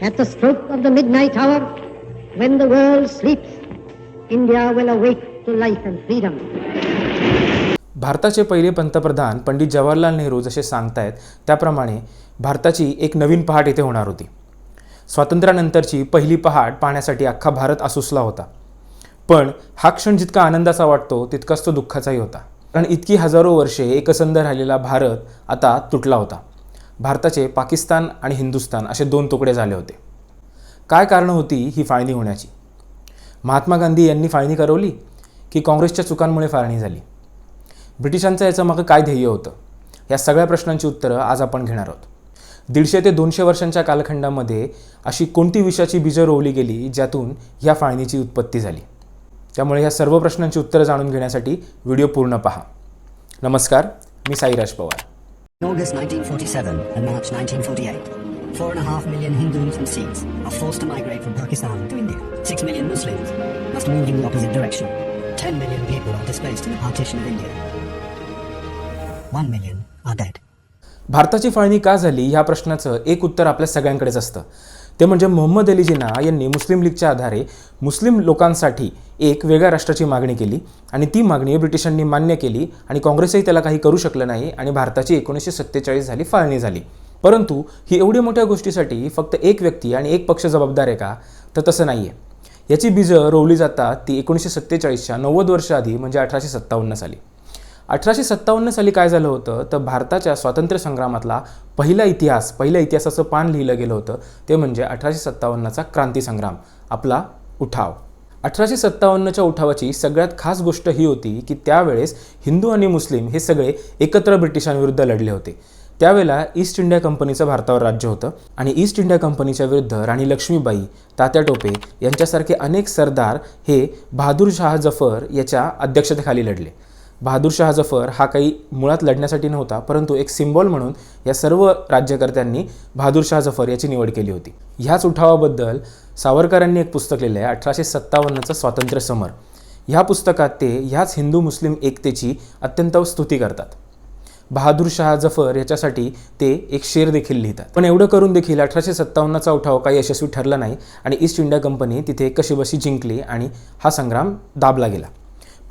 At the stroke of the midnight hour, when the world sleeps, India will awake to life and freedom. भारताचे पहिले पंतप्रधान पंडित जवाहरलाल नेहरू जसे सांगतायत त्याप्रमाणे भारताची एक नवीन पहाट येथे होणार होती. स्वातंत्र्यानंतरची पहिली पहाट पाहण्यासाठी अख्खा भारत आसुसला होता. पण हा क्षण जितका आनंदाचा वाटतो तितकाच तो दुःखाचाही होता. कारण इतकी हजारो वर्षे एकसंध राहिलेला भारत आता तुटला होता. भारताचे पाकिस्तान आणि हिंदुस्थान असे दोन तुकडे झाले होते. काय कारण होती ही फाळणी होण्याची? महात्मा गांधी यांनी फाळणी करवली की काँग्रेसच्या चुकांमुळे फाळणी झाली? ब्रिटिशांचं याचं मग काय ध्येय होतं? या सगळ्या प्रश्नांची उत्तरं आज आपण घेणार आहोत. 150 ते 200 वर्षांच्या कालखंडामध्ये अशी कोणती विषाची बीजं रोवली गेली ज्यातून ह्या फाळणीची उत्पत्ती झाली? त्यामुळे ह्या सर्व प्रश्नांची उत्तरं जाणून घेण्यासाठी व्हिडिओ पूर्ण पहा. नमस्कार, मी Sairaj Pawar. August 1947 and March 1948, 4.5 million Hindus and Sikhs are forced to migrate from Pakistan to India. 6 million Muslims must move in the opposite direction. 10 million people are displaced in the partition of India. 1 million are dead. भारताची फाळणी का झाली ह्या प्रश्नाचं एक उत्तर आपल्या सगळ्यांकडेच असतं. ते म्हणजे मोहम्मद अली जिना यांनी मुस्लिम लीगच्या आधारे मुस्लिम लोकांसाठी एक वेगळ्या राष्ट्राची मागणी केली आणि ती मागणी ब्रिटिशांनी मान्य केली आणि काँग्रेसही त्याला काही करू शकलं नाही आणि भारताची 1947 साली फाळणी झाली. परंतु ही एवढी मोठ्या गोष्टीसाठी फक्त एक व्यक्ती आणि एक पक्ष जबाबदार आहे का? तर तसं नाही आहे. याची बीजं रोवली जातात ती 1947च्या 90 वर्ष आधी म्हणजे 1857 साली. 1857 साली काय झालं होतं तर भारताच्या स्वातंत्र्य संग्रामातला पहिल्या इतिहासाचं पान लिहिलं गेलं होतं. ते म्हणजे 1857चा क्रांती संग्राम, आपला उठाव. 1857च्या उठावाची सगळ्यात खास गोष्ट ही होती की त्यावेळेस हिंदू आणि मुस्लिम हे सगळे एकत्र ब्रिटिशांविरुद्ध लढले होते. त्यावेळेला ईस्ट इंडिया कंपनीचं भारतावर राज्य होतं आणि ईस्ट इंडिया कंपनीच्या विरुद्ध राणी लक्ष्मीबाई, तात्या टोपे यांच्यासारखे अनेक सरदार हे बहादूर शाह जफर याच्या अध्यक्षतेखाली लढले. बहादूर शाह जफर हा काही मुळात लढण्यासाठी नव्हता, परंतु एक सिम्बॉल म्हणून या सर्व राज्यकर्त्यांनी बहादूर शाह जफर याची निवड केली होती. ह्याच उठावाबद्दल सावरकरांनी एक पुस्तक लिहिलं आहे, 1857चं स्वातंत्र्य समर. ह्या पुस्तकात ते ह्याच हिंदू मुस्लिम एकतेची अत्यंत स्तुती करतात. बहादूर शाह जफर याच्यासाठी ते एक शेर देखील लिहितात. पण एवढं करून देखील 1857चा उठाव काही यशस्वी ठरला नाही आणि ईस्ट इंडिया कंपनी तिथे कशीबशी जिंकली आणि हा संग्राम दाबला गेला.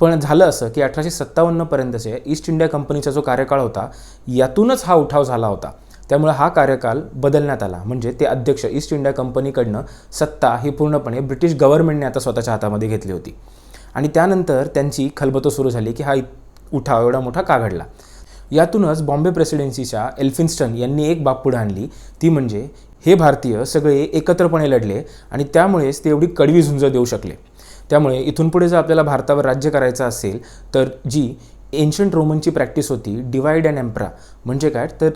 पण झालं असं की 1857 पर्यंतचे ईस्ट इंडिया कंपनीचा जो कार्यकाळ होता यातूनच हा उठाव झाला होता. त्यामुळे हा कार्यकाल बदलण्यात आला. म्हणजे ते अध्यक्ष ईस्ट इंडिया कंपनीकडनं सत्ता ही पूर्णपणे ब्रिटिश गव्हर्नमेंटने आता स्वतःच्या हातामध्ये घेतली होती. आणि त्यानंतर त्यांची खलबतं सुरू झाली की हा उठाव एवढा मोठा का घडला. यातूनच बॉम्बे प्रेसिडेन्सीच्या एल्फिन्स्टन यांनी एक बाब पुढे आणली, ती म्हणजे हे भारतीय सगळे एकत्रपणे लढले आणि त्यामुळेच ते एवढी कडवी झुंज देऊ शकले. त्यामुळे इथून पुढे जर आपल्याला भारतावर राज्य करायचं असेल तर जी एन्शंट रोमनची प्रॅक्टिस होती डिवाइड अँड एम्परा, म्हणजे काय तर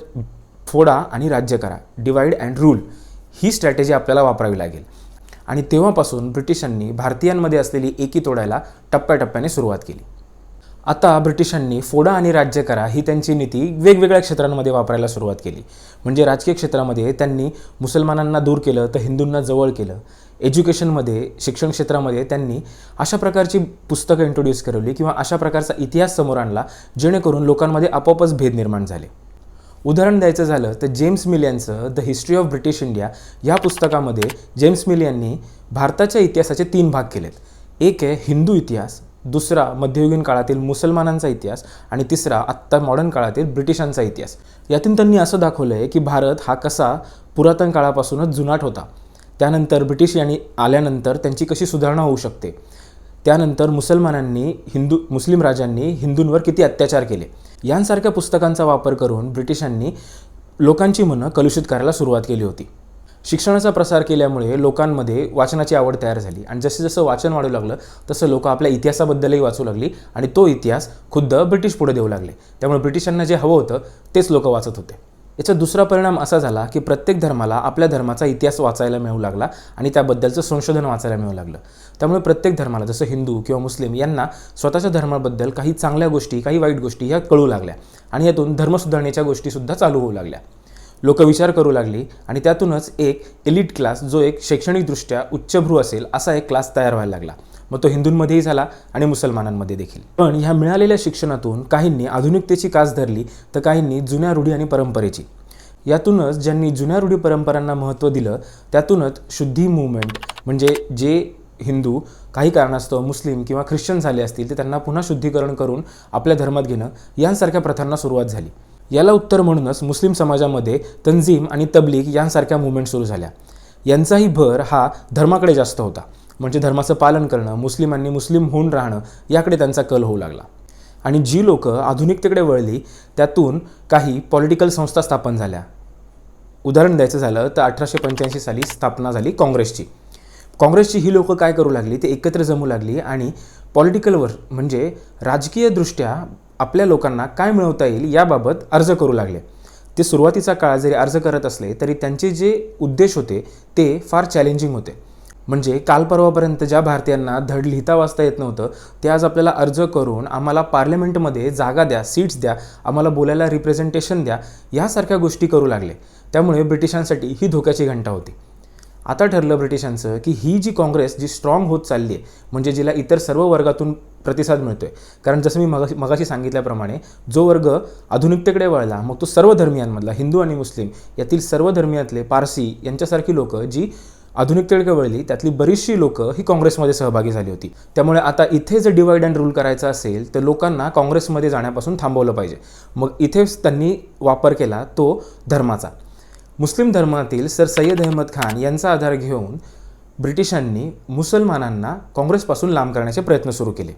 फोडा आणि राज्य करा, divide and rule, he strategy आपल्याला वापरावी लागेल. आणि तेव्हापासून ब्रिटिशांनी भारतीयांमध्ये असलेली एकी तोडायला टप्प्याटप्प्याने सुरुवात केली. आता ब्रिटिशांनी फोडा आणि राज्य करा ही त्यांची नीती वेगवेगळ्या क्षेत्रांमध्ये वापरायला सुरुवात केली. म्हणजे राजकीय क्षेत्रामध्ये त्यांनी मुसलमानांना दूर केलं तर हिंदूंना जवळ केलं. एज्युकेशनमध्ये, शिक्षण क्षेत्रामध्ये त्यांनी अशा प्रकारची पुस्तकं इंट्रोड्यूस करवली किंवा अशा प्रकारचा इतिहास समोर आणला जेणेकरून लोकांमध्ये आपोआपच भेद निर्माण झाले. उदाहरण द्यायचं झालं तर जेम्स मिल यांचं the history of British India या पुस्तकामध्ये जेम्स मिल यांनी भारताच्या इतिहासाचे 3 भाग केलेत. एक आहे हिंदू इतिहास, दुसरा मध्ययुगीन काळातील मुसलमानांचा इतिहास आणि तिसरा आत्ता मॉडर्न काळातील ब्रिटिशांचा इतिहास. यातून त्यांनी असं दाखवलं आहे की भारत हा कसा पुरातन काळापासूनच जुनाट होता, त्यानंतर ब्रिटिश यांनी आल्यानंतर त्यांची कशी सुधारणा होऊ शकते, त्यानंतर मुस्लिम राजांनी हिंदूंवर किती अत्याचार केले, यांसारख्या पुस्तकांचा वापर करून ब्रिटिशांनी लोकांची मनं कलुषित करायला सुरुवात केली होती. शिक्षणाचा प्रसार केल्यामुळे लोकांमध्ये वाचनाची आवड तयार झाली आणि जसं वाचन वाढू लागलं तसं लोक आपल्या इतिहासाबद्दलही वाचू लागली आणि तो इतिहास खुद्द ब्रिटिश पुढे देऊ लागले. त्यामुळे ब्रिटिशांना जे हवं होतं तेच लोक वाचत होते. याचा दुसरा परिणाम असा झाला की प्रत्येक धर्माला आपल्या धर्माचा इतिहास वाचायला मिळू लागला आणि त्याबद्दलचं संशोधन वाचायला मिळू लागलं. त्यामुळे प्रत्येक धर्माला, जसं हिंदू किंवा मुस्लिम यांना स्वतःच्या धर्माबद्दल काही चांगल्या गोष्टी, काही वाईट गोष्टी ह्या कळू लागल्या आणि यातून धर्मसुधारणेच्या गोष्टीसुद्धा चालू होऊ लागल्या. लोक विचार करू लागली आणि त्यातूनच एक एलिट क्लास, जो एक शैक्षणिकदृष्ट्या उच्चभ्रू असेल असा एक क्लास तयार व्हायला लागला. मग तो हिंदूंमध्येही झाला आणि मुसलमानांमध्ये देखील. पण ह्या मिळालेल्या शिक्षणातून काहींनी आधुनिकतेची कास धरली तर काहींनी जुन्या रूढी आणि परंपरेची. यातूनच ज्यांनी जुन्या रूढी परंपरांना महत्त्व दिलं, त्यातूनच शुद्धी मूवमेंट म्हणजे जे हिंदू काही कारणास्तव मुस्लिम किंवा ख्रिश्चन झाले असतील, ते त्यांना पुन्हा शुद्धीकरण करून आपल्या धर्मात घेणं यांसारख्या प्रथांना सुरुवात झाली. याला उत्तर म्हणूनच मुस्लिम समाजामध्ये तंजीम आणि तबलीग यांसारख्या मूवमेंट सुरू झाल्या. यांचाही भर हा धर्माकडे जास्त होता, म्हणजे धर्माचं पालन करणं, मुस्लिमांनी मुस्लिम होऊन राहणं याकडे त्यांचा कल होऊ लागला. आणि जी लोकं आधुनिकतेकडे वळली त्यातून काही पॉलिटिकल संस्था स्थापन झाल्या. उदाहरण द्यायचं झालं तर 1885 साली स्थापना झाली काँग्रेसची. काँग्रेसची ही लोकं काय करू लागली, ते एकत्र जमू लागली आणि पॉलिटिकलवर म्हणजे राजकीयदृष्ट्या आपल्या लोकांना काय मिळवता येईल याबाबत अर्ज करू लागले. ते सुरुवातीचा काळ जरी अर्ज करत असले तरी त्यांचे जे उद्देश होते ते फार चॅलेंजिंग होते. म्हणजे काल परवापर्यंत ज्या भारतीयांना धड लिहिता वाचता येत नव्हतं, ते आज आपल्याला अर्ज करून आम्हाला पार्लमेंटमध्ये जागा द्या, सीट्स द्या, आम्हाला बोलायला रिप्रेझेंटेशन द्या, यासारख्या गोष्टी करू लागले. त्यामुळे ब्रिटिशांसाठी ही धोक्याची घंटा होती. आता ठरलं ब्रिटिशांचं की ही जी काँग्रेस जी स्ट्रॉंग होत चालली आहे, म्हणजे जिला इतर सर्व वर्गातून प्रतिसाद मिळतोय, कारण जसं मी मगाशी सांगितल्याप्रमाणे जो वर्ग आधुनिकतेकडे वळला, मग तो सर्व धर्मियांमधला, हिंदू आणि मुस्लिम यातील सर्व धर्मियातले, पारसी यांच्यासारखी लोकं जी आधुनिकतेकडे वळली, त्यातली बरीचशी लोकं ही काँग्रेसमध्ये सहभागी झाली होती. त्यामुळे आता इथे जर डिवाइड अँड रूल करायचा असेल तर लोकांना काँग्रेसमध्ये जाण्यापासून थांबवलं पाहिजे. मग इथेच त्यांनी वापर केला तो धर्माचा. मुस्लिम धर्मातील सर सय्यद अहमद खान यांचा आधार घेऊन ब्रिटिशांनी मुसलमानांना काँग्रेसपासून लांब करण्याचे प्रयत्न सुरू केले.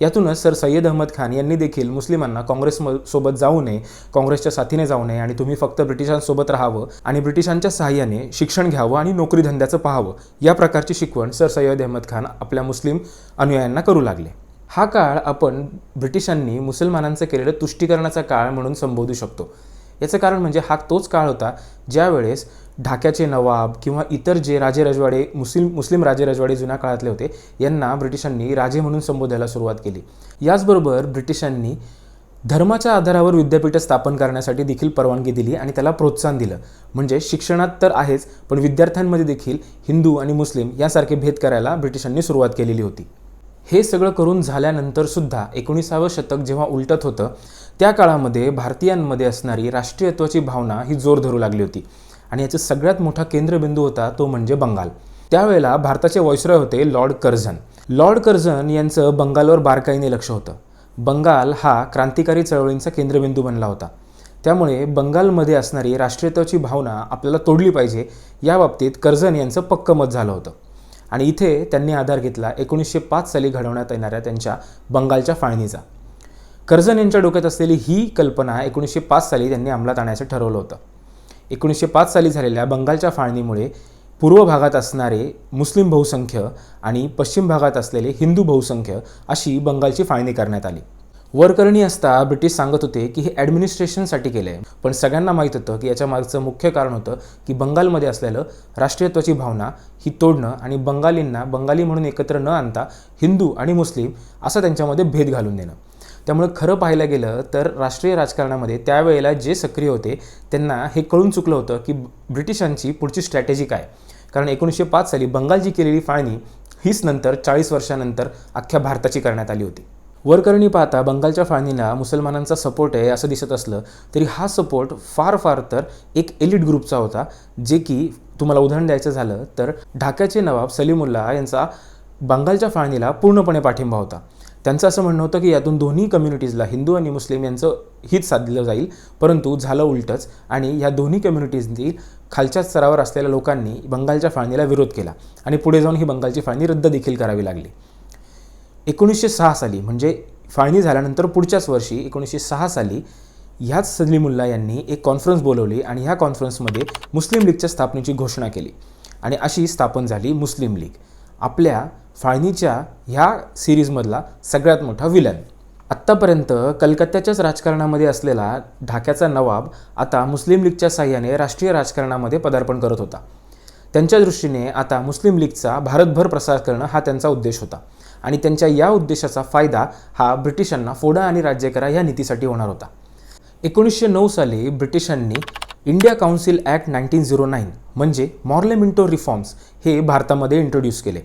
यातूनच सर सय्यद अहमद खान यांनी देखील मुस्लिमांना काँग्रेससोबत जाऊ नये, काँग्रेसच्या साथीने जाऊ नये आणि तुम्ही फक्त ब्रिटिशांसोबत राहावं आणि ब्रिटिशांच्या सहाय्याने शिक्षण घ्यावं आणि नोकरी धंद्याचं पाहावं, या प्रकारची शिकवण सर सय्यद अहमद खान आपल्या मुस्लिम अनुयायांना करू लागले. हा काळ आपण ब्रिटिशांनी मुसलमानांचं केलेलं तुष्टीकरणाचा काळ म्हणून संबोधू शकतो. याचं कारण म्हणजे हा तोच काळ होता ज्यावेळेस ढाक्याचे नवाब किंवा इतर जे राजेरजवाडे मुस्लिम राजेरजवाडे जुन्या काळातले होते, यांना ब्रिटिशांनी राजे म्हणून संबोधायला सुरुवात केली. याचबरोबर ब्रिटिशांनी धर्माच्या आधारावर विद्यापीठं स्थापन करण्यासाठी देखील परवानगी दिली आणि त्याला प्रोत्साहन दिलं. म्हणजे शिक्षणात तर आहेच, पण विद्यार्थ्यांमध्ये देखील हिंदू आणि मुस्लिम यासारखे भेद करायला ब्रिटिशांनी सुरुवात केलेली होती. हे सगळं करून झाल्यानंतर सुद्धा 19व्या शतक जेव्हा उलटत होतं, त्या काळामध्ये भारतीयांमध्ये असणारी राष्ट्रीयत्वाची भावना ही जोर धरू लागली होती. आणि याचा सगळ्यात मोठा केंद्रबिंदू होता तो म्हणजे बंगाल. त्यावेळेला भारताचे व्हाईसरॉय होते लॉर्ड कर्झन. लॉर्ड कर्झन यांचं बंगालवर बारकाईने लक्ष होतं. बंगाल हा क्रांतिकारी चळवळींचा केंद्रबिंदू बनला होता. त्यामुळे बंगालमध्ये असणारी राष्ट्रीयत्वाची भावना आपल्याला तोडली पाहिजे, याबाबतीत कर्झन यांचं पक्कं मत झालं होतं. आणि इथे त्यांनी आधार घेतला 1905 साली घडवण्यात येणाऱ्या त्यांच्या बंगालच्या फाळणीचा. कर्झन यांच्या डोक्यात असलेली ही कल्पना 1905 साली त्यांनी अंमलात आणायचं ठरवलं होतं. 1905 साली झालेल्या बंगालच्या फाळणीमुळे पूर्व भागात असणारे मुस्लिम बहुसंख्य आणि पश्चिम भागात असलेले हिंदू बहुसंख्य अशी बंगालची फाळणी करण्यात आली. वरकरणी असता ब्रिटिश सांगत होते की हे ॲडमिनिस्ट्रेशनसाठी केलं आहे, पण सगळ्यांना माहीत होतं की याच्या मागचं मुख्य कारण होतं की बंगालमध्ये असलेलं राष्ट्रीयत्वाची भावना ही तोडणं आणि बंगालींना बंगाली म्हणून एकत्र न आणता हिंदू आणि मुस्लिम असा त्यांच्यामध्ये भेद घालून देणं. त्यामुळे खरं पाहायला गेलं तर राष्ट्रीय राजकारणामध्ये त्यावेळेला जे सक्रिय होते त्यांना हे कळून चुकलं होतं की ब्रिटिशांची पुढची स्ट्रॅटेजी काय. कारण 1905 साली बंगालची केलेली फाळणी हीच नंतर 40 वर्षानंतर अख्ख्या भारताची करण्यात आली होती. वरकरणी पाहता बंगालच्या फाळणीला मुसलमानांचा सपोर्ट आहे असं दिसत असलं तरी हा सपोर्ट फार तर एक एलिट ग्रुपचा होता, जे की तुम्हाला उदाहरण द्यायचं झालं तर ढाक्याचे नवाब सलीमुल्लाह यांचा बंगालच्या फाळणीला पूर्णपणे पाठिंबा होता. त्यांचं असं म्हणणं होतं की यातून दोन्ही कम्युनिटीजला, हिंदू आणि मुस्लिम यांचं हित साधलं जाईल, परंतु झालं उलटंच आणि या दोन्ही कम्युनिटीजतील खालच्या स्तरावर असलेल्या लोकांनी बंगालच्या फाळणीला विरोध केला आणि पुढे जाऊन ही बंगालची फाळणी रद्द देखील करावी लागली. 1906 साली म्हणजे फाळणी झाल्यानंतर पुढच्याच वर्षी 1906 साली ह्याच सलीमुल्लाह यांनी एक कॉन्फरन्स बोलवली आणि ह्या कॉन्फरन्समध्ये मुस्लिम लीगच्या स्थापनेची घोषणा केली आणि अशी स्थापन झाली मुस्लिम लीग. आपल्या फाळणीच्या ह्या सिरीजमधला सगळ्यात मोठा विलन. आत्तापर्यंत कलकत्त्याच्याच राजकारणामध्ये असलेला ढाक्याचा नवाब आता मुस्लिम लीगच्या साहाय्याने राष्ट्रीय राजकारणामध्ये पदार्पण करत होता. त्यांच्या दृष्टीने आता मुस्लिम लीगचा भारतभर प्रसार करणं हा त्यांचा उद्देश होता आणि त्यांच्या या उद्देशाचा फायदा हा ब्रिटिशांना फोडा आणि राज्य करा या नीतीसाठी होणार होता. 1909 साली ब्रिटिशांनी इंडिया काउन्सिल ॲक्ट 1909 म्हणजे मॉर्लेमिंटो रिफॉर्म्स हे भारतामध्ये इंट्रोड्यूस केले.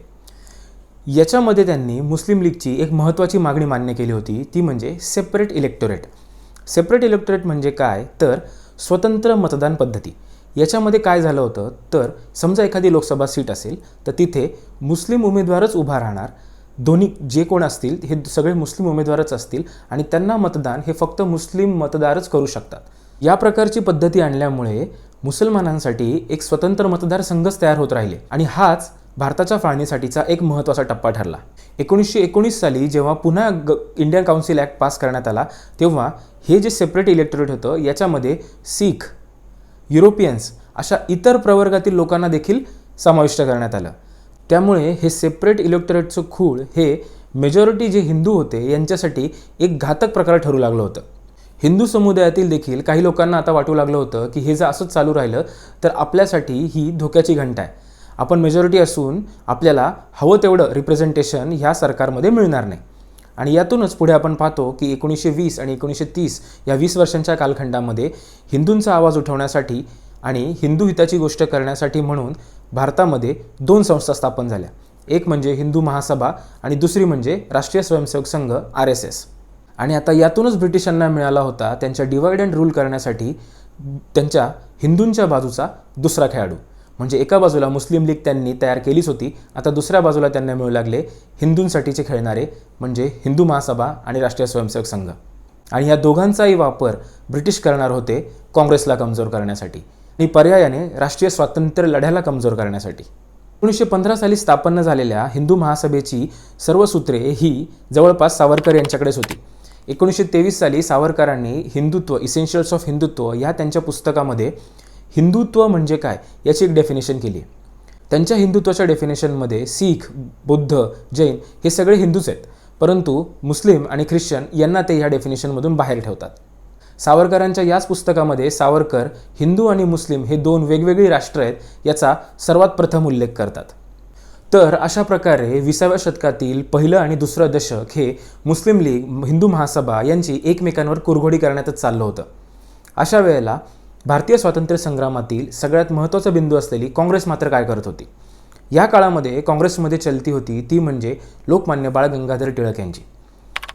याच्यामध्ये त्यांनी मुस्लिम लीगची एक महत्त्वाची मागणी मान्य केली होती, ती म्हणजे सेपरेट इलेक्टोरेट. सेपरेट इलेक्टोरेट म्हणजे काय तर स्वतंत्र मतदान पद्धती. याच्यामध्ये काय झालं होतं तर समजा एखादी लोकसभा सीट असेल तर तिथे मुस्लिम उमेदवारच उभा राहणार. दोन्ही जे कोण असतील हे सगळे मुस्लिम उमेदवारच असतील आणि त्यांना मतदान हे फक्त मुस्लिम मतदारच करू शकतात. या प्रकारची पद्धती आणल्यामुळे मुसलमानांसाठी एक स्वतंत्र मतदारसंघच तयार होत राहिले आणि हाच भारताच्या फाळणीसाठीचा एक महत्त्वाचा टप्पा ठरला. 1919 साली जेव्हा पुन्हा इंडियन काउन्सिल ॲक्ट पास करण्यात आला तेव्हा हे जे सेपरेट इलेक्टोरेट होतं याच्यामध्ये सीख, युरोपियन्स अशा इतर प्रवर्गातील लोकांना देखील समाविष्ट करण्यात आलं. त्यामुळे हे सेपरेट इलेक्टोरेटचं खूळ हे मेजॉरिटी जे हिंदू होते यांच्यासाठी एक घातक प्रकार ठरू लागलं होतं. हिंदू समुदायातील देखील काही लोकांना आता वाटू लागलं होतं की हे जर असंच चालू राहिलं तर आपल्यासाठी ही धोक्याची घंटा आहे. आपण मेजॉरिटी असून आपल्याला हवं तेवढं रिप्रेझेंटेशन ह्या सरकारमध्ये मिळणार नाही. आणि यातूनच पुढे आपण पाहतो की 1920 आणि 1930 या 20 वर्षांच्या कालखंडामध्ये हिंदूंचा आवाज उठवण्यासाठी आणि हिंदू हिताची गोष्ट करण्यासाठी म्हणून भारतामध्ये 2 संस्था स्थापन झाल्या. एक म्हणजे हिंदू महासभा आणि दुसरी म्हणजे राष्ट्रीय स्वयंसेवक संघ RSS. आणि आता यातूनच ब्रिटिशांना मिळाला होता त्यांच्या डिवाइड अँड रूल करण्यासाठी त्यांच्या हिंदूंच्या बाजूचा दुसरा खेळाडू. म्हणजे एका बाजूला मुस्लिम लीग त्यांनी तयार केलीच होती, आता दुसऱ्या बाजूला त्यांना मिळू लागले हिंदूंसाठीचे खेळणारे म्हणजे हिंदू महासभा आणि राष्ट्रीय स्वयंसेवक संघ. आणि या दोघांचाही वापर ब्रिटिश करणार होते काँग्रेसला कमजोर करण्यासाठी आणि पर्यायाने राष्ट्रीय स्वातंत्र्य लढ्याला कमजोर करण्यासाठी. 1915 साली स्थापन झालेल्या हिंदू महासभेची सर्व सूत्रे ही जवळपास सावरकर यांच्याकडेच होती. 1923 साली सावरकरांनी हिंदुत्व इसेन्शियल्स ऑफ हिंदुत्व या त्यांच्या पुस्तकामध्ये हिंदुत्व म्हणजे काय याची एक डेफिनेशन केली. त्यांच्या हिंदुत्वाच्या डेफिनेशनमध्ये सीख, बुद्ध, जैन हे सगळे हिंदूच आहेत, परंतु मुस्लिम आणि ख्रिश्चन यांना ते ह्या डेफिनेशनमधून बाहेर ठेवतात. सावरकरांच्या याच पुस्तकामध्ये सावरकर हिंदू आणि मुस्लिम हे 2 वेगवेगळी राष्ट्र आहेत याचा सर्वात प्रथम उल्लेख करतात. तर अशा प्रकारे 20व्या शतकातील पहिलं आणि दुसरं दशक हे मुस्लिम लीग, हिंदू महासभा यांची एकमेकांवर कुरघोडी करण्यातच चाललं होतं. अशा वेळेला भारतीय स्वातंत्र्य संग्रामातील सगळ्यात महत्त्वाचा बिंदू असलेली काँग्रेस मात्र काय करत होती. या काळामध्ये काँग्रेसमध्ये चलती होती ती म्हणजे लोकमान्य बाळ गंगाधर टिळक यांची.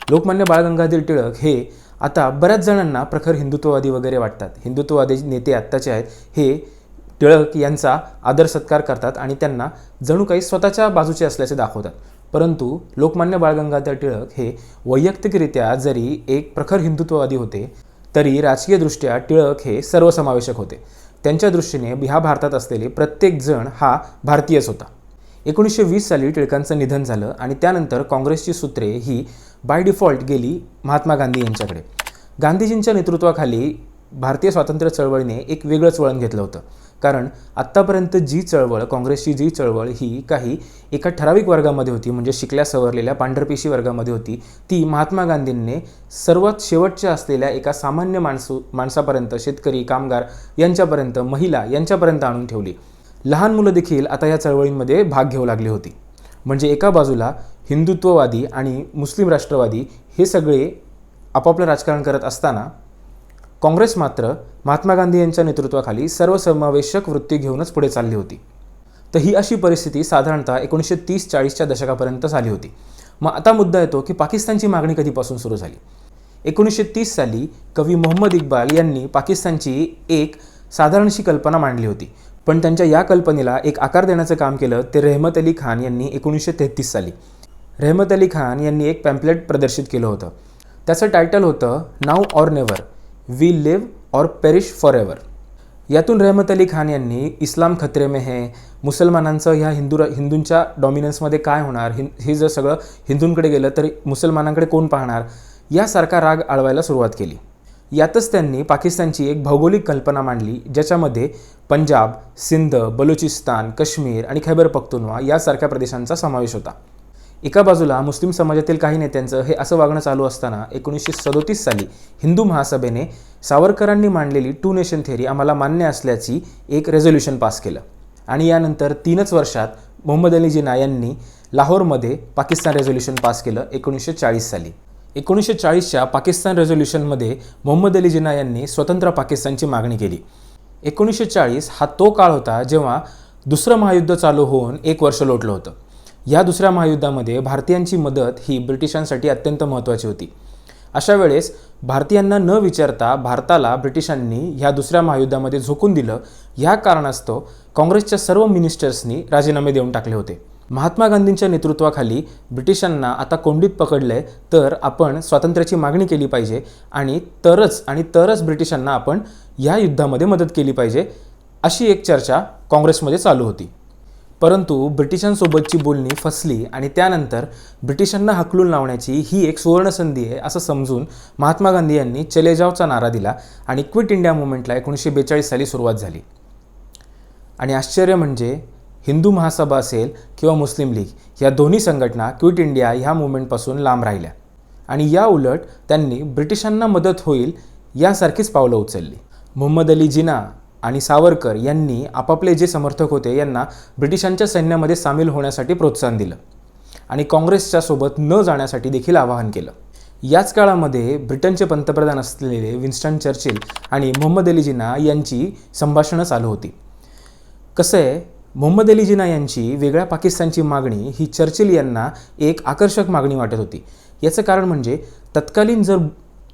लोकमान्य बाळ गंगाधर टिळक हे आता बऱ्याच जणांना प्रखर हिंदुत्ववादी वगैरे वाटतात. हिंदुत्ववादी नेते आत्ताचे आहेत हे टिळक यांचा आदर सत्कार करतात आणि त्यांना जणू काही स्वतःच्या बाजूचे असल्याचे दाखवतात. परंतु लोकमान्य बाळ गंगाधर टिळक हे वैयक्तिकरित्या जरी एक प्रखर हिंदुत्ववादी होते तरी राजकीयदृष्ट्या टिळक हे सर्वसमावेशक होते. त्यांच्या दृष्टीने ह्या भारतात असलेले प्रत्येक जण हा भारतीयच होता. 1920 साली टिळकांचं निधन झालं आणि त्यानंतर काँग्रेसची सूत्रे ही बाय डिफॉल्ट गेली महात्मा गांधी यांच्याकडे. गांधीजींच्या नेतृत्वाखाली भारतीय स्वातंत्र्य चळवळीने एक वेगळंच वळण घेतलं होतं. कारण आत्तापर्यंत जी चळवळ काँग्रेसची जी चळवळ ही काही एका ठराविक वर्गामध्ये होती म्हणजे शिकल्या सवरलेल्या पांढरपेशी वर्गामध्ये होती, ती महात्मा गांधींनी सर्वात शेवटच्या असलेल्या एका सामान्य माणसापर्यंत, शेतकरी, कामगार यांच्यापर्यंत, महिला यांच्यापर्यंत आणून ठेवली. लहान मुलं देखील आता या चळवळींमध्ये भाग घेऊ लागली होती. म्हणजे एका बाजूला हिंदुत्ववादी आणि मुस्लिम राष्ट्रवादी हे सगळे आपापलं राजकारण करत असताना काँग्रेस मात्र महात्मा गांधी यांच्या नेतृत्वाखाली सर्वसमावेशक वृत्ती घेऊनच पुढे चालली होती. तर ही अशी परिस्थिती साधारणतः 1930-40च्या दशकापर्यंत झाली होती. मग आता मुद्दा येतो की पाकिस्तानची मागणी कधीपासून सुरू झाली. 1930 साली कवी मोहम्मद इक्बाल यांनी पाकिस्तानची एक साधारणशी कल्पना मांडली होती, पण त्यांच्या या कल्पनेला एक आकार देण्याचं काम केलं ते रहमत अली खान यांनी 1933 साली. रहमत अली खान यांनी एक पॅम्पलेट प्रदर्शित केलं होतं. त्याचं टायटल होतं now or never, we live or perish forever. यातून रहमत अली खान यांनी इस्लाम खतरे में है, मुसलमानांचं ह्या हिंदूंच्या डॉमिनन्समध्ये काय होणार, हे जर सगळं हिंदूंकडे गेलं तर मुसलमानांकडे कोण पाहणार, यासारखा राग आळवायला सुरुवात केली. यातच त्यांनी पाकिस्तानची एक भौगोलिक कल्पना मांडली ज्याच्यामध्ये पंजाब, सिंध, बलुचिस्तान, काश्मीर आणि खैबर पख्तूनवा यासारख्या प्रदेशांचा समावेश होता. एका बाजूला मुस्लिम समाजातील काही नेत्यांचं हे असं वागणं चालू असताना 1937 साली हिंदू महासभेने सावरकरांनी मांडलेली 2 नेशन थिअरी आम्हाला मान्य असल्याची एक रेझोल्युशन पास केलं. आणि यानंतर 3च वर्षात मोहम्मद अली जिना यांनी लाहोरमध्ये पाकिस्तान रेझोल्युशन पास केलं 1940 साली. 1940च्या पाकिस्तान रेझोल्युशनमध्ये मोहम्मद अली जिना यांनी स्वतंत्र पाकिस्तानची मागणी केली. 1940 हा तो काळ होता जेव्हा दुसरं महायुद्ध चालू होऊन 1 वर्ष लोटलं होतं. या दुसऱ्या महायुद्धामध्ये भारतीयांची मदत ही ब्रिटिशांसाठी अत्यंत महत्त्वाची होती अशा वेळेस भारतीयांना न विचारता भारताला ब्रिटिशांनी ह्या दुसऱ्या महायुद्धामध्ये झोकून दिलं. ह्या कारणास्तव काँग्रेसच्या सर्व मिनिस्टर्सनी राजीनामे देऊन टाकले होते. महात्मा गांधींच्या नेतृत्वाखाली ब्रिटिशांना आता कोंडीत पकडलंय, तर आपण स्वातंत्र्याची मागणी केली पाहिजे आणि तरच ब्रिटिशांना आपण या युद्धामध्ये मदत केली पाहिजे, अशी एक चर्चा काँग्रेसमध्ये चालू होती. परंतु ब्रिटिशांसोबतची बोलणी फसली आणि त्यानंतर ब्रिटिशांना हकलून लावण्याची ही एक सुवर्णसंधी आहे असं समजून महात्मा गांधी यांनी चले जावचा नारा दिला आणि क्विट इंडिया मुवमेंटला 1942 साली सुरुवात झाली. आणि आश्चर्य म्हणजे हिंदू महासभा असेल किंवा मुस्लिम लीग या दोन्ही संघटना क्विट इंडिया ह्या मुवमेंटपासून लांब राहिल्या आणि या उलट त्यांनी ब्रिटिशांना मदत होईल यासारखीच पावलं उचलली. मोहम्मद अली जिना आणि सावरकर यांनी आपापले जे समर्थक होते यांना ब्रिटिशांच्या सैन्यामध्ये सामील होण्यासाठी प्रोत्साहन दिलं आणि काँग्रेसच्या सोबत न जाण्यासाठी देखील आवाहन केलं. याच काळामध्ये ब्रिटनचे पंतप्रधान असलेले विन्स्टन चर्चिल आणि मोहम्मद अली जिना यांची संभाषणं चालू होती. कसं आहे, मोहम्मद अली जिना यांची वेगळ्या पाकिस्तानची मागणी ही चर्चिल यांना एक आकर्षक मागणी वाटत होती. याचं कारण म्हणजे तत्कालीन जर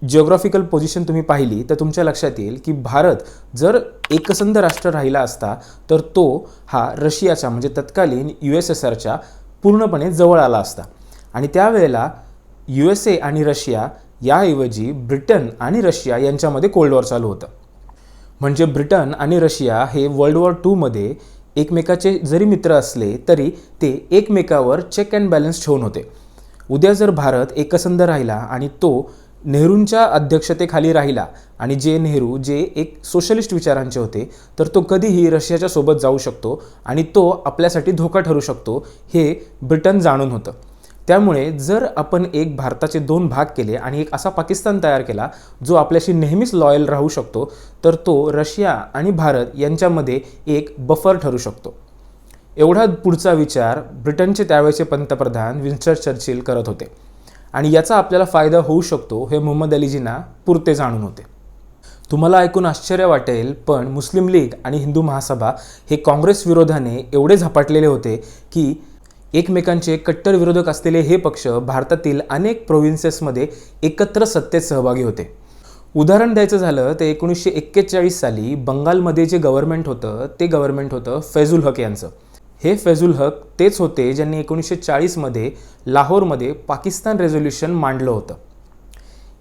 जिओग्राफिकल पोझिशन तुम्ही पाहिली तर तुमच्या लक्षात येईल की भारत जर एकसंध राष्ट्र राहिला असता तर तो हा रशियाच्या म्हणजे तत्कालीन USSRच्या पूर्णपणे जवळ आला असता आणि त्यावेळेला USA आणि रशिया याऐवजी ब्रिटन आणि रशिया यांच्यामध्ये कोल्ड वॉर चालू होतं. म्हणजे ब्रिटन आणि रशिया हे वर्ल्ड वॉर 2 मध्ये एकमेकाचे जरी मित्र असले तरी ते एकमेकावर चेक अँड बॅलन्स ठेवून होते. उद्या जर भारत एकसंध राहिला आणि तो नेहरूंच्या अध्यक्षतेखाली राहिला आणि नेहरू जे एक सोशलिस्ट विचारांचे होते तर तो कधीही रशियाच्या सोबत जाऊ शकतो आणि तो आपल्यासाठी धोका ठरू शकतो हे ब्रिटन जाणून होतं. त्यामुळे जर आपण एक भारताचे 2 भाग केले आणि एक असा पाकिस्तान तयार केला जो आपल्याशी नेहमीच लॉयल राहू शकतो तर तो रशिया आणि भारत यांच्यामध्ये एक बफर ठरू शकतो. एवढा पुढचा विचार ब्रिटनचे त्यावेळेचे पंतप्रधान विन्स्टन चर्चिल करत होते आणि याचा आपल्याला फायदा होऊ शकतो हे मोहम्मद अली जिना पुरते जाणून होते. तुम्हाला ऐकून आश्चर्य वाटेल, पण मुस्लिम लीग आणि हिंदू महासभा हे काँग्रेस विरोधाने एवढे झपाटलेले होते की एकमेकांचे कट्टर विरोधक असलेले हे पक्ष भारतातील अनेक प्रोव्हिन्सेसमध्ये एकत्र सत्तेत सहभागी होते. उदाहरण द्यायचं झालं तर 1941 साली बंगालमध्ये जे गव्हर्नमेंट होतं ते गव्हर्नमेंट होतं फैजुल हक यांचं. हे फैजुल हक तेच होते ज्यांनी 1940 मध्ये लाहोरमध्ये पाकिस्तान रेझोल्युशन मांडलं होतं.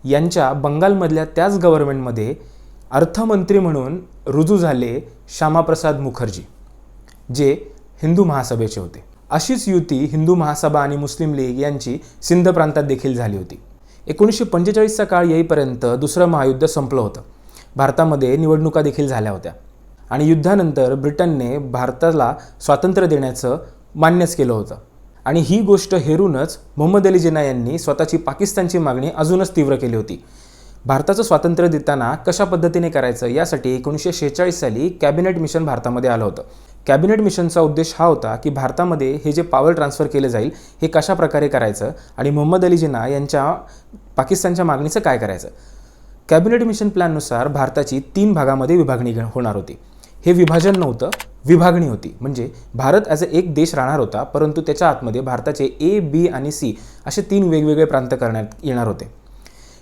यांच्या बंगालमधल्या त्याच गव्हर्नमेंटमध्ये अर्थमंत्री म्हणून रुजू झाले श्यामाप्रसाद मुखर्जी जे हिंदू महासभेचे होते. अशीच युती हिंदू महासभा आणि मुस्लिम लीग यांची सिंध प्रांतात देखील झाली होती. 1945चा काळ येईपर्यंत दुसरं महायुद्ध संपलं होतं. भारतामध्ये निवडणुका देखील झाल्या होत्या आणि युद्धानंतर ब्रिटनने भारताला स्वातंत्र्य देण्याचं मान्यच केलं होतं आणि ही गोष्ट हेरूनच मोहम्मद अली जिना यांनी स्वतःची पाकिस्तानची मागणी अजूनच तीव्र केली होती. भारताचं स्वातंत्र्य देताना कशा पद्धतीने करायचं यासाठी 1946 साली कॅबिनेट मिशन भारतामध्ये आलं होतं. कॅबिनेट मिशनचा उद्देश हा होता की भारतामध्ये हे जे पॉवर ट्रान्सफर केले जाईल हे कशा प्रकारे करायचं आणि मोहम्मद अली जिना यांच्या पाकिस्तानच्या मागणीचं काय करायचं. कॅबिनेट मिशन प्लॅननुसार भारताची 3 भागामध्ये विभागणी होणार होती. हे विभाजन नव्हतं, विभागणी होती. म्हणजे भारत ॲज एक देश राहणार होता, परंतु त्याच्या आतमध्ये भारताचे A, B आणि C असे 3 वेगवेगळे प्रांत करण्यात येणार होते.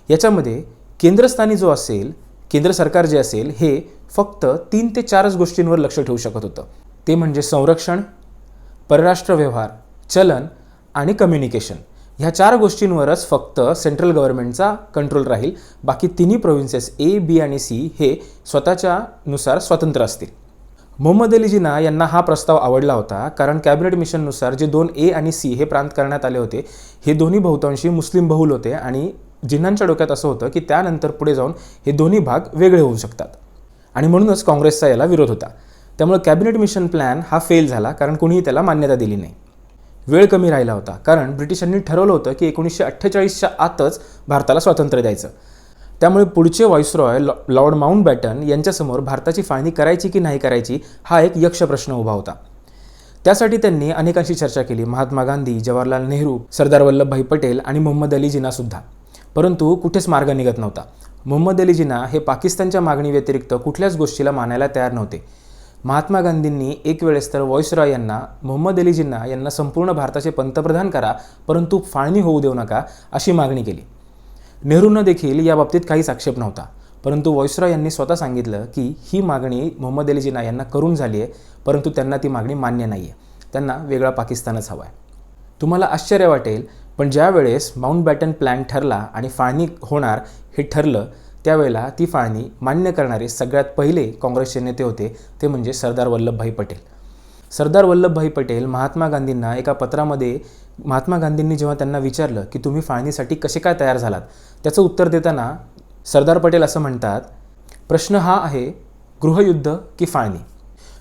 याच्यामध्ये केंद्रस्थानी जो असेल, केंद्र सरकार जे असेल हे फक्त 3 ते 4 गोष्टींवर लक्ष ठेवू शकत होतं. ते म्हणजे संरक्षण, परराष्ट्र व्यवहार, चलन आणि कम्युनिकेशन. ह्या 4 गोष्टींवरच फक्त सेंट्रल गव्हर्नमेंटचा कंट्रोल राहील. बाकी 3 प्रोव्हिन्सेस A, B आणि C हे स्वतःच्या नुसार स्वतंत्र असतील. मोहम्मद अली जिना यांना हा प्रस्ताव आवडला होता कारण कॅबिनेट मिशननुसार जे 2 A आणि C हे प्रांत करण्यात आले होते हे दोन्ही बहुतांशी मुस्लिम बहुल होते आणि जिन्नांच्या डोक्यात असं होतं की त्यानंतर पुढे जाऊन हे दोन्ही भाग वेगळे होऊ शकतात आणि म्हणूनच काँग्रेसचा याला विरोध होता. त्यामुळे कॅबिनेट मिशन प्लॅन हा फेल झाला कारण कोणीही त्याला मान्यता दिली नाही. वेळ कमी राहिला होता कारण ब्रिटिशांनी ठरवलं होतं की 1948च्या आतच भारताला स्वातंत्र्य द्यायचं. त्यामुळे पुढचे व्हाईसरॉय लॉर्ड माउंटबॅटन यांच्यासमोर भारताची फाळणी करायची की नाही करायची हा एक यक्ष प्रश्न उभा होता. त्यासाठी त्यांनी अनेकांशी चर्चा केली. महात्मा गांधी, जवाहरलाल नेहरू, सरदार वल्लभभाई पटेल आणि मोहम्मद अली जिनासुद्धा. परंतु कुठेच मार्ग निघत नव्हता. मोहम्मद अली जिना हे पाकिस्तानच्या मागणी व्यतिरिक्त कुठल्याच गोष्टीला मानायला तयार नव्हते. महात्मा गांधींनी एक वेळेस तर व्हाईसरॉय यांना मोहम्मद अली जिना यांना संपूर्ण भारताचे पंतप्रधान करा परंतु फाळणी होऊ देऊ नका अशी मागणी केली. नेहरूंना देखील या बाबतीत काहीच आक्षेप नव्हता, परंतु व्हाईसरॉय यांनी स्वतः सांगितलं की ही मागणी मोहम्मद अली जिना यांना करून झाली आहे, परंतु त्यांना ती मागणी मान्य नाही आहे, त्यांना वेगळा पाकिस्तानच हवा आहे. तुम्हाला आश्चर्य वाटेल, पण ज्या वेळेस माउंटबॅटन प्लॅन ठरला आणि फाळणी होणार हे ठरलं, त्यावेळेला ती फाळणी मान्य करणारे सगळ्यात पहिले काँग्रेसचे नेते होते, ते म्हणजे सरदार वल्लभभाई पटेल. सरदार वल्लभभाई पटेल महात्मा गांधींना एका पत्रामध्ये, महात्मा गांधींनी जेव्हा त्यांना विचारलं की तुम्ही फाळणीसाठी कसे काय तयार झालात, त्याचं उत्तर देताना सरदार पटेल असं म्हणतात, प्रश्न हा आहे गृहयुद्ध की फाळणी.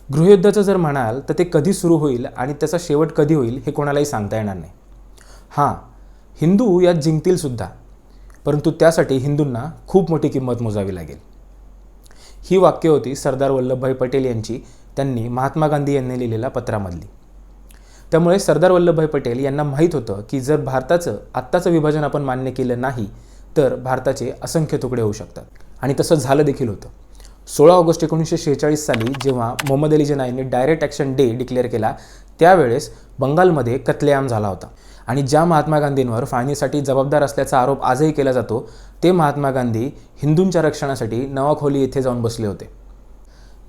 गृहयुद्धाचं जर म्हणाल तर ते कधी सुरू होईल आणि त्याचा शेवट कधी होईल हे कोणालाही सांगता येणार नाही. हां, हिंदू यात जिंकतीलसुद्धा, परंतु त्यासाठी हिंदूंना खूप मोठी किंमत मोजावी लागेल. ही वाक्य होती सरदार वल्लभभाई पटेल यांची, त्यांनी महात्मा गांधी यांनी लिहिलेल्या पत्रामधली. त्यामुळे सरदार वल्लभभाई पटेल यांना माहीत होतं की जर भारताचं आत्ताचं विभाजन आपण मान्य केलं नाही तर भारताचे असंख्य तुकडे होऊ शकतात, आणि तसं झालं देखील होतं. 16 ऑगस्ट 1946 साली जेव्हा मोहम्मद अली जिना यांनी डायरेक्ट ॲक्शन डे डिक्लेअर केला, त्यावेळेस बंगालमध्ये कत्लेआम झाला होता, आणि ज्या महात्मा गांधींवर फाळणीसाठी जबाबदार असल्याचा आरोप आजही केला जातो, ते महात्मा गांधी हिंदूंच्या रक्षणासाठी नवाखोली येथे जाऊन बसले होते,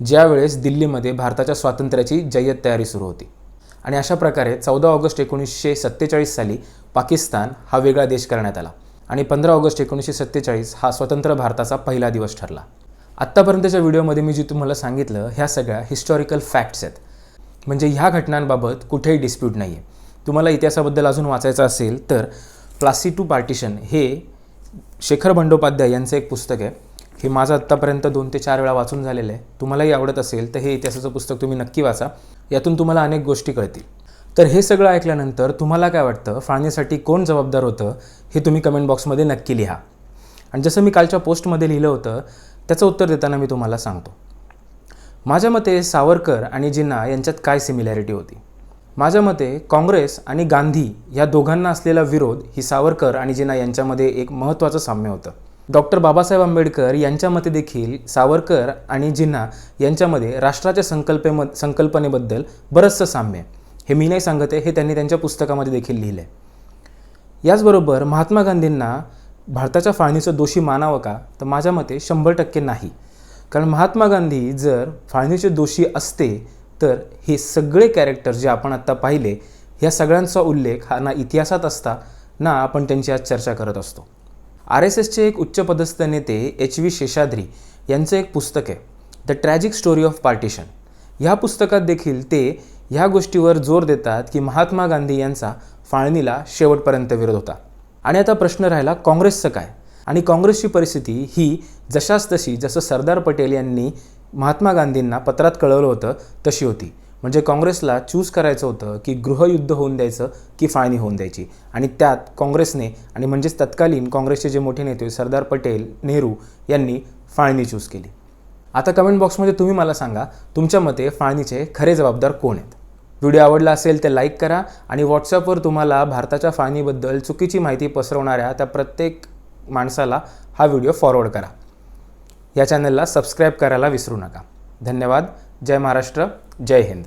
ज्यावेळेस दिल्लीमध्ये भारताच्या स्वातंत्र्याची जय्यत तयारी सुरू होती. आणि अशा प्रकारे 14 ऑगस्ट 1947 साली पाकिस्तान हा वेगळा देश करण्यात आला, आणि 15 ऑगस्ट 1947 हा स्वतंत्र भारताचा पहिला दिवस ठरला. आत्तापर्यंतच्या व्हिडिओमध्ये मी जे तुम्हाला सांगितलं ह्या सगळ्या हिस्टॉरिकल फॅक्ट्स आहेत, म्हणजे ह्या घटनांबाबत कुठेही डिस्प्यूट नाही आहे. तुम्हाला इतिहासाबद्दल अजून वाचायचं असेल तर प्लासी टू पार्टिशन हे शेखर बंडोपाध्याय यांचं एक पुस्तक आहे. हे माझं आत्तापर्यंत 2 ते 4 वेळा वाचून झालेलं आहे. तुम्हालाही आवडत असेल तर हे इतिहासाचं पुस्तक तुम्ही नक्की वाचा, यातून तुम्हाला अनेक गोष्टी कळतील. तर हे सगळं ऐकल्यानंतर तुम्हाला काय वाटतं, फाळणीसाठी कोण जबाबदार होतं हे तुम्ही कमेंट बॉक्समध्ये नक्की लिहा. आणि जसं मी कालच्या पोस्टमध्ये लिहिलं होतं त्याचं उत्तर देताना मी तुम्हाला सांगतो. माझ्या मते सावरकर आणि जिन्ना यांच्यात काय सिमिलॅरिटी होती. माझ्या मते काँग्रेस आणि गांधी या दोघांना असलेला विरोध ही सावरकर आणि जिन्ना यांच्यामध्ये एक महत्त्वाचं साम्य होतं. डॉक्टर बाबासाहेब आंबेडकर यांच्या मते देखील सावरकर आणि जिन्ना यांच्यामध्ये राष्ट्राच्या संकल्पनेबद्दल बरंचसं साम्य, हे मी नाही सांगत आहे, हे त्यांनी त्यांच्या पुस्तकामध्ये देखील लिहिलं आहे. याचबरोबर महात्मा गांधींना भारताच्या फाळणीचं दोषी मानावं का, तर माझ्या मते 100% नाही. कारण महात्मा गांधी जर फाळणीचे दोषी असते तर हे सगळे कॅरेक्टर जे आपण आत्ता पाहिले, ह्या सगळ्यांचा उल्लेख हा ना इतिहासात असता ना आपण त्यांची आज चर्चा करत असतो. RSSचे एक उच्चपदस्थ नेते HV शेषाद्री यांचं एक पुस्तक आहे, the tragic story of partition. ह्या पुस्तकात देखील ते ह्या गोष्टीवर जोर देतात की महात्मा गांधी यांचा फाळणीला शेवटपर्यंत विरोध होता. आणि आता प्रश्न राहिला काँग्रेसचं काय, आणि काँग्रेसची परिस्थिती ही जशाच तशी, जसं सरदार पटेल यांनी महात्मा गांधींना पत्रात कळवलं होतं तशी होती. म्हणजे काँग्रेसला चूज करायचं होतं की गृहयुद्ध होऊन द्यायचं की फाळणी होऊन द्यायची, आणि त्यात काँग्रेसने, आणि म्हणजेच तत्कालीन काँग्रेसचे जे मोठे नेते सरदार पटेल, नेहरू यांनी फाळणी चूज केली. आता कमेंट बॉक्समध्ये तुम्ही मला सांगा, तुमच्या मते फाळणीचे खरे जबाबदार कोण आहेत. व्हिडिओ आवडला असेल तर लाईक करा, आणि व्हॉट्सअपवर तुम्हाला भारताच्या फाळणीबद्दल चुकीची माहिती पसरवणाऱ्या त्या प्रत्येक माणसाला हा व्हिडिओ फॉरवर्ड करा. या चॅनलला सबस्क्राईब करायला विसरू नका. धन्यवाद. जय महाराष्ट्र, जय हिंद.